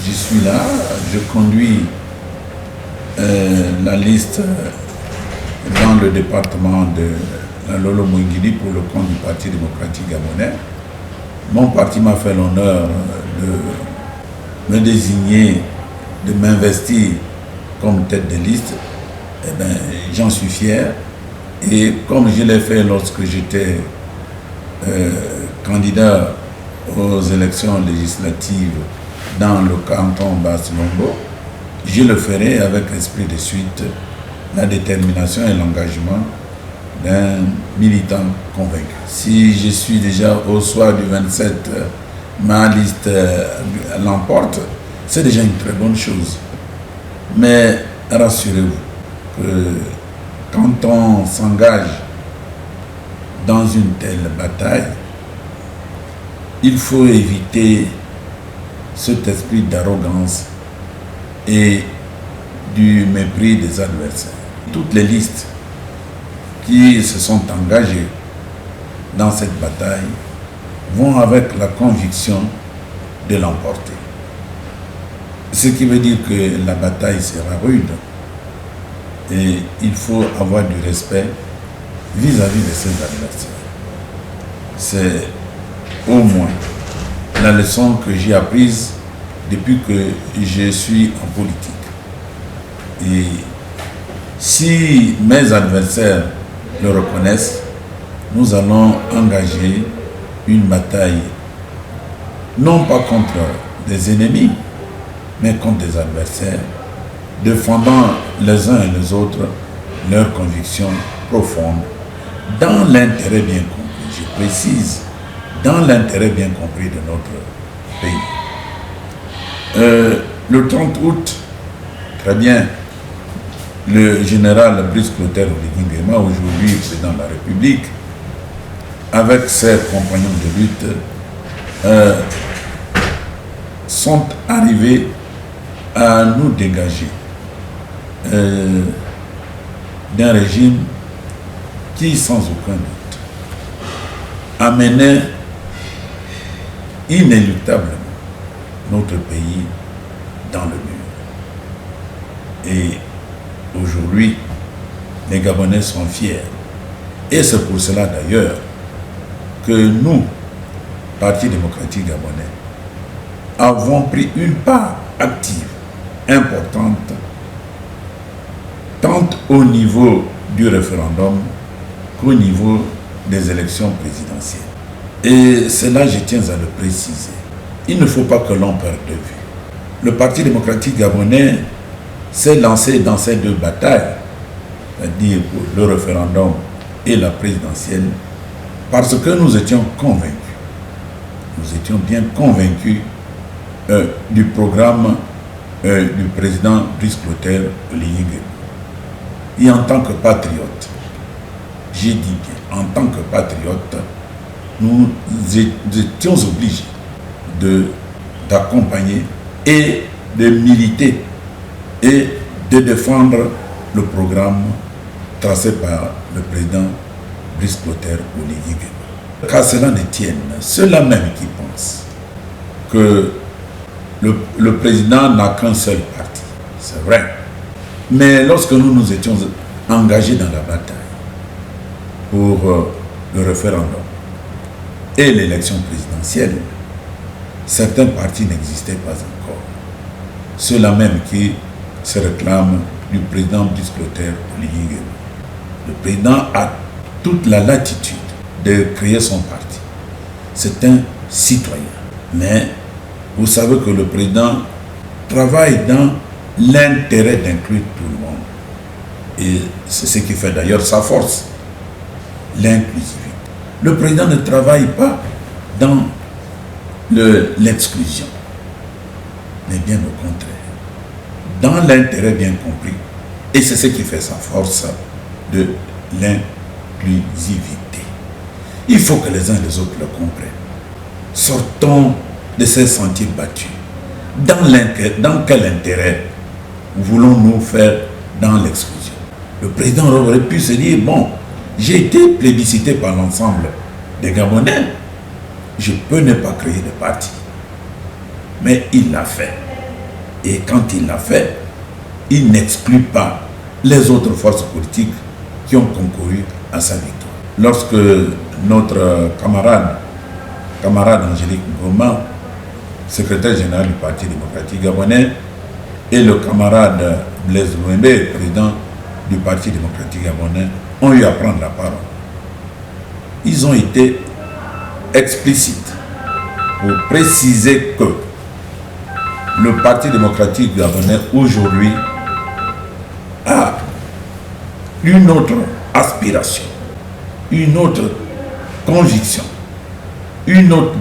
Je suis là, je conduis la liste dans le département de la Lolo-Mouingili pour le compte du Parti démocratique gabonais. Mon parti m'a fait l'honneur de me désigner, de m'investir comme tête de liste. Eh bien, j'en suis fier. Et comme je l'ai fait lorsque j'étais candidat aux élections législatives dans le canton Basse-Lombo, je le ferai avec l'esprit de suite, la détermination et l'engagement d'un militant convaincu. Si je suis déjà au soir du 27, ma liste l'emporte, c'est déjà une très bonne chose. Mais rassurez-vous que quand on s'engage dans une telle bataille, il faut éviter cet esprit d'arrogance et du mépris des adversaires. Toutes les listes qui se sont engagées dans cette bataille vont avec la conviction de l'emporter. Ce qui veut dire que la bataille sera rude et il faut avoir du respect vis-à-vis de ses adversaires. C'est au moins la leçon que j'ai apprise depuis que je suis en politique. Et si mes adversaires le reconnaissent, nous allons engager une bataille, non pas contre des ennemis, mais contre des adversaires, défendant les uns et les autres leurs convictions profondes, dans l'intérêt bien compris, je précise, dans l'intérêt bien compris de notre pays. Le 30 août, très bien, le général Brice Clotaire Oligui Nguema, aujourd'hui président de la République, avec ses compagnons de lutte, sont arrivés à nous dégager d'un régime qui, sans aucun doute, amenait inéluctablement notre pays dans le mur. Et aujourd'hui, les Gabonais sont fiers. Et c'est pour cela d'ailleurs que nous, Parti démocratique gabonais, avons pris une part active, importante, tant au niveau du référendum qu'au niveau des élections présidentielles. Et cela, je tiens à le préciser. Il ne faut pas que l'on perde de vue. Le Parti démocratique gabonais s'est lancé dans ces deux batailles, c'est-à-dire pour le référendum et la présidentielle, parce que nous étions convaincus. Nous étions bien convaincus du programme du président Brice Clotaire Oligui Nguema. Et en tant que patriote, j'ai dit bien, en tant que patriote, nous étions obligés d'accompagner et de militer et de défendre le programme tracé par le président Brice Clotaire Oligui Nguema. Qu'à cela ne tienne, ceux-là même qui pensent que le président n'a qu'un seul parti, c'est vrai. Mais lorsque nous nous étions engagés dans la bataille pour le référendum et l'élection présidentielle, certains partis n'existaient pas encore. Ceux-là même qui se réclament du président Brice Clotaire Oligui Nguema. Le président a toute la latitude de créer son parti. C'est un citoyen. Mais vous savez que le président travaille dans l'intérêt d'inclure tout le monde. Et c'est ce qui fait d'ailleurs sa force, l'inclusivité. Le président ne travaille pas dans l'exclusion, mais bien au contraire, dans l'intérêt bien compris. Et c'est ce qui fait sa force de l'inclusivité. Il faut que les uns et les autres le comprennent. Sortons de ces sentiers battus. Dans quel intérêt voulons-nous faire dans l'exclusion? Le président aurait pu se dire, bon, j'ai été plébiscité par l'ensemble des Gabonais, je peux ne pas créer de parti. Mais il l'a fait. Et quand il l'a fait, il n'exclut pas les autres forces politiques qui ont concouru à sa victoire. Lorsque notre camarade Angélique Ngoma, secrétaire général du Parti démocratique gabonais, et le camarade Blaise Louembe, président du Parti démocratique gabonais, ont eu à prendre la parole. Ils ont été explicites pour préciser que le Parti démocratique gabonais aujourd'hui a une autre aspiration, une autre conviction, une autre